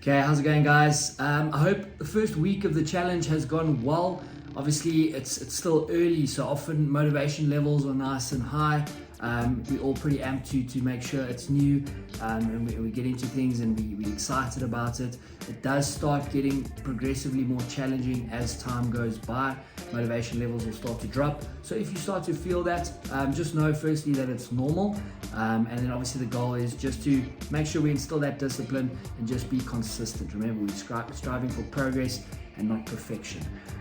Okay, how's it going, guys? I hope the first week of the challenge has gone well. Obviously, it's still early, so often motivation levels are nice and high. We're all pretty amped to make sure it's new, and we get into things and we're excited about it. It does start getting progressively more challenging as time goes by. Motivation levels will start to drop. So if you start to feel that, just know firstly that it's normal, and then obviously the goal is just to make sure we instill that discipline and just be consistent. Remember, we're striving for progress and not perfection.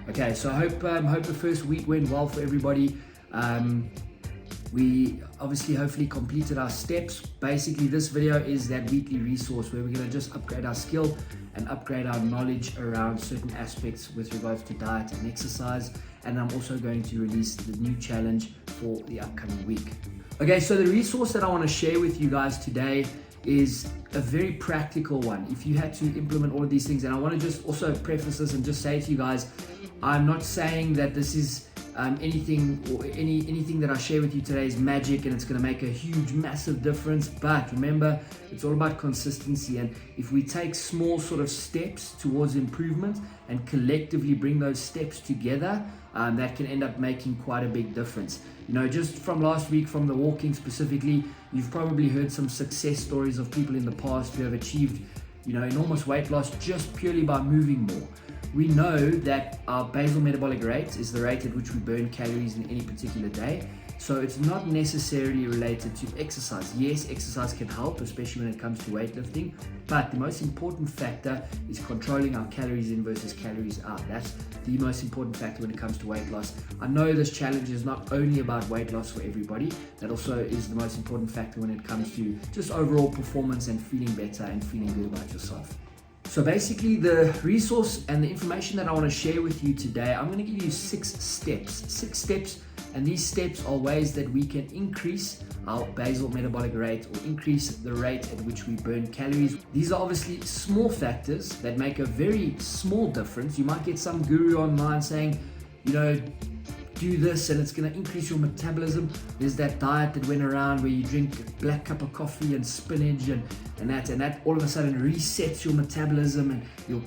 Okay, so I hope the first week went well for everybody. We obviously hopefully completed our steps. Basically, this video is that weekly resource where we're going to just upgrade our skill and upgrade our knowledge around certain aspects with regards to diet and exercise. And I'm also going to release the new challenge for the upcoming week. Okay, so the resource that I want to share with you guys today is a very practical one. If you had to implement all of these things, and I want to just also preface this and just say to you guys, I'm not saying that this is anything that I share with you today is magic and it's going to make a huge, massive difference. But remember, it's all about consistency. And if we take small sort of steps towards improvement and collectively bring those steps together, that can end up making quite a big difference. You know, just from last week, from the walking specifically, you've probably heard some success stories of people in the past who have achieved, you know, enormous weight loss just purely by moving more. We know that our basal metabolic rate is the rate at which we burn calories in any particular day. So it's not necessarily related to exercise. Yes, exercise can help, especially when it comes to weightlifting, but the most important factor is controlling our calories in versus calories out. That's the most important factor when it comes to weight loss. I know this challenge is not only about weight loss for everybody, that also is the most important factor when it comes to just overall performance and feeling better and feeling good about yourself. So basically, the resource and the information that I want to share with you today, I'm going to give you six steps, and these steps are ways that we can increase our basal metabolic rate or increase the rate at which we burn calories. These are obviously small factors that make a very small difference. You might get some guru online saying, you know, do this and it's going to increase your metabolism. There's that diet that went around where you drink a black cup of coffee and spinach and that all of a sudden resets your metabolism. And your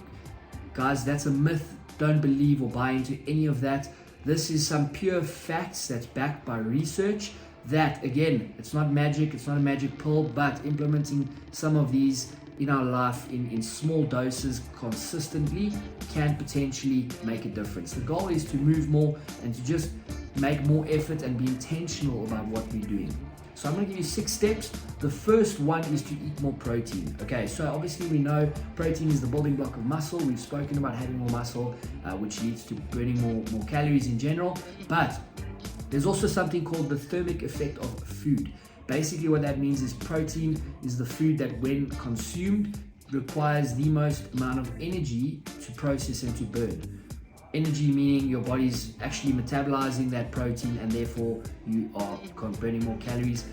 guys, that's a myth. Don't believe or buy into any of that. This is some pure facts that's backed by research. That, again, it's not magic, it's not a magic pill, but implementing some of these in our life in small doses consistently can potentially make a difference. The goal is to move more and to just make more effort and be intentional about what we're doing. So I'm going to give you 6 steps. The first one is to eat more protein. Okay, so obviously we know protein is the building block of muscle. We've spoken about having more muscle, which leads to burning more calories in general. But there's also something called the thermic effect of food. Basically what that means is protein is the food that when consumed requires the most amount of energy to process and to burn. Energy meaning your body's actually metabolizing that protein and therefore you are burning more calories.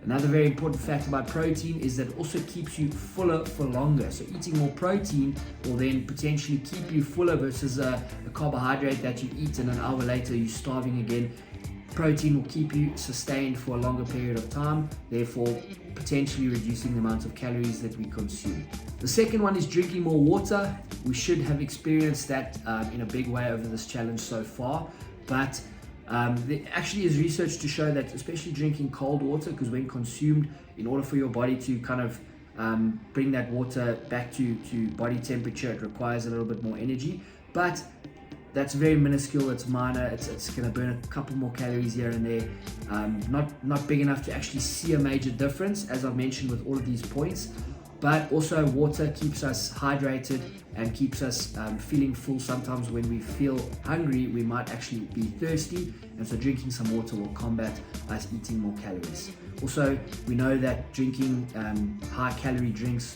Another very important fact about protein is that it also keeps you fuller for longer. So eating more protein will then potentially keep you fuller versus a carbohydrate that you eat and an hour later you're starving again. Protein will keep you sustained for a longer period of time, therefore potentially reducing the amount of calories that we consume. The second one is drinking more water. We should have experienced that in a big way over this challenge so far, but there actually is research to show that especially drinking cold water, because when consumed, in order for your body to kind of bring that water back to body temperature, it requires a little bit more energy, but that's very minuscule, it's minor, it's going to burn a couple more calories here and there, not big enough to actually see a major difference, as I've mentioned with all of these points. But also water keeps us hydrated and keeps us feeling full. Sometimes when we feel hungry, we might actually be thirsty, and so drinking some water will combat us eating more calories. Also, we know that drinking high calorie drinks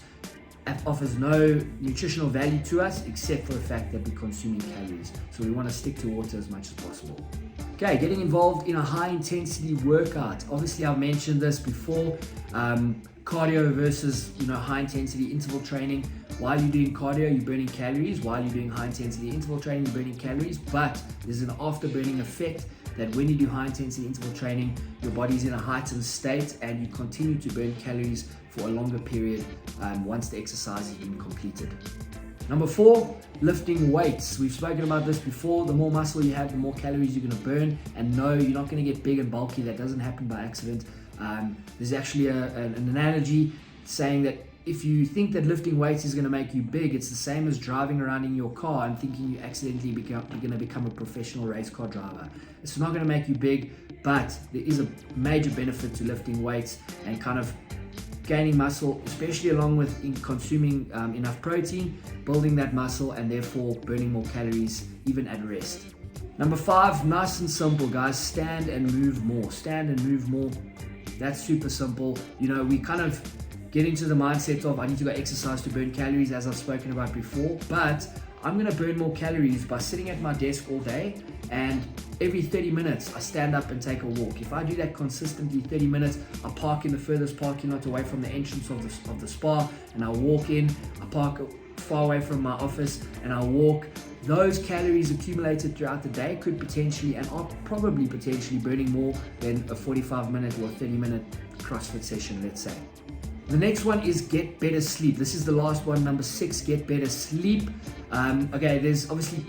offers no nutritional value to us except for the fact that we're consuming calories. So we want to stick to water as much as possible. Okay, getting involved in a high intensity workout. Obviously, I've mentioned this before. Cardio versus high intensity interval training. While you're doing cardio, you're burning calories. While you're doing high intensity interval training, you're burning calories. But there's an after burning effect that when you do high intensity interval training, your body's in a heightened state and you continue to burn calories for a longer period once the exercise has been completed. Number 4, lifting weights. We've spoken about this before. The more muscle you have, the more calories you're going to burn. And no, you're not going to get big and bulky. That doesn't happen by accident. There's actually an analogy saying that if you think that lifting weights is going to make you big, it's the same as driving around in your car and thinking you accidentally you're going to become a professional race car driver. It's not going to make you big, but there is a major benefit to lifting weights and kind of gaining muscle, especially along with consuming enough protein, building that muscle, and therefore burning more calories even at rest. Number 5, nice and simple, guys. Stand and move more. Stand and move more. That's super simple. You know, we kind of get into the mindset of I need to go exercise to burn calories, as I've spoken about before, but I'm going to burn more calories by sitting at my desk all day, and every 30 minutes I stand up and take a walk. If I do that consistently 30 minutes, I park in the furthest parking lot away from the entrance of the spa, and I walk in. I park far away from my office and I walk. Those calories accumulated throughout the day could potentially and are probably potentially burning more than a 45-minute or 30-minute CrossFit session, let's say. The next one is get better sleep. This is the last one, number 6, get better sleep. Okay, there's obviously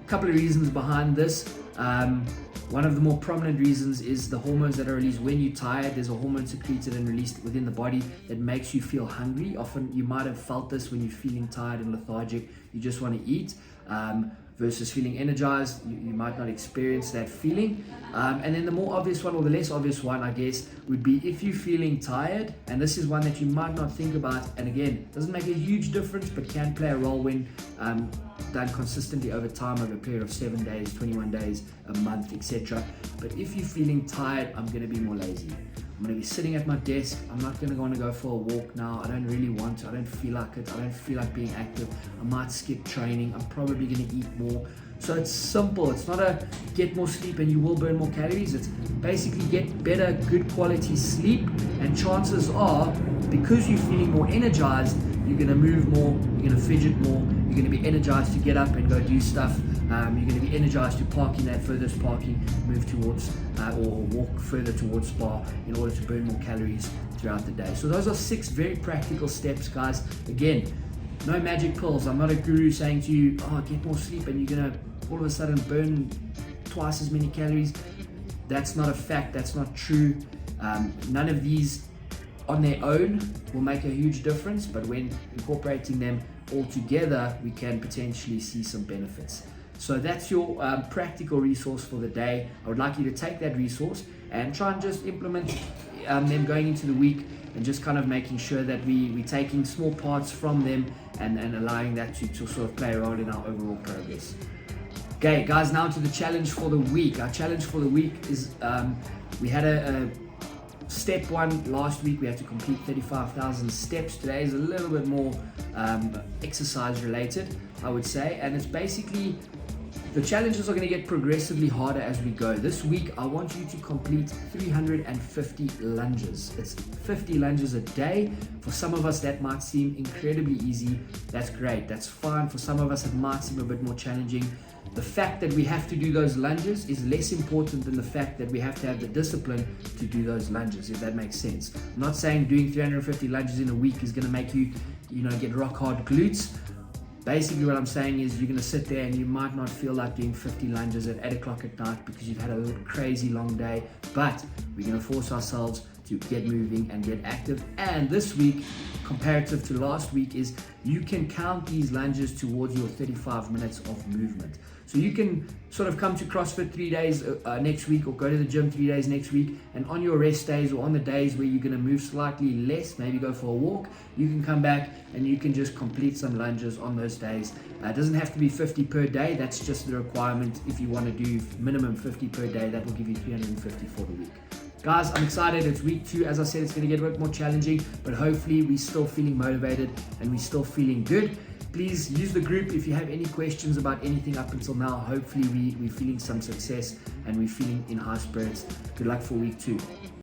a couple of reasons behind this. One of the more prominent reasons is the hormones that are released when you're tired. There's a hormone secreted and released within the body that makes you feel hungry. Often you might have felt this when you're feeling tired and lethargic. You just want to eat. Versus feeling energized, you might not experience that feeling. And then the more obvious one, or the less obvious one, I guess, would be if you're feeling tired, and this is one that you might not think about, and again, doesn't make a huge difference, but can play a role when done consistently over time, over a period of 7 days, 21 days, a month, etc. But if you're feeling tired, I'm going to be more lazy. I'm going to be sitting at my desk. I'm not going to want to go for a walk now. I don't really want to. I don't feel like it. I don't feel like being active. I might skip training. I'm probably going to eat more. So it's simple. It's not a get more sleep and you will burn more calories. It's basically get better, good quality sleep. And chances are, because you're feeling more energized, you're going to move more, you're going to fidget more, you're going to be energized to get up and go do stuff. You're going to be energized to park in that furthest parking, move towards or walk further towards spa in order to burn more calories throughout the day. So those are 6 very practical steps, guys. Again, no magic pills. I'm not a guru saying to you, oh, get more sleep and you're going to all of a sudden burn twice as many calories. That's not a fact. That's not true. None of these on their own will make a huge difference, but when incorporating them all together, we can potentially see some benefits. So that's your practical resource for the day. I would like you to take that resource and try and just implement them going into the week, and just kind of making sure that we're taking small parts from them and allowing that to sort of play a role in our overall progress. Okay, guys, now to the challenge for the week. Our challenge for the week is we had a step 1 last week. We had to complete 35,000 steps. Today is a little bit more exercise related, I would say, and it's basically the challenges are going to get progressively harder as we go. This week, I want you to complete 350 lunges. It's 50 lunges a day. For some of us, that might seem incredibly easy. That's great. That's fine. For some of us, it might seem a bit more challenging. The fact that we have to do those lunges is less important than the fact that we have to have the discipline to do those lunges, if that makes sense. I'm not saying doing 350 lunges in a week is going to make you, get rock hard glutes. Basically what I'm saying is you're going to sit there and you might not feel like doing 50 lunges at 8 o'clock at night because you've had a crazy long day, but we're going to force ourselves to get moving and get active. And this week, comparative to last week, is you can count these lunges towards your 35 minutes of movement. So you can sort of come to CrossFit 3 days next week, or go to the gym 3 days next week, and on your rest days or on the days where you're going to move slightly less, maybe go for a walk, you can come back and you can just complete some lunges on those days. It doesn't have to be 50 per day. That's just the requirement. If you want to do minimum 50 per day, that will give you 350 for the week. Guys, I'm excited. It's week 2. As I said, it's going to get a bit more challenging, but hopefully we're still feeling motivated and we're still feeling good. Please use the group if you have any questions about anything up until now. Hopefully we're feeling some success and we're feeling in high spirits. Good luck for week 2.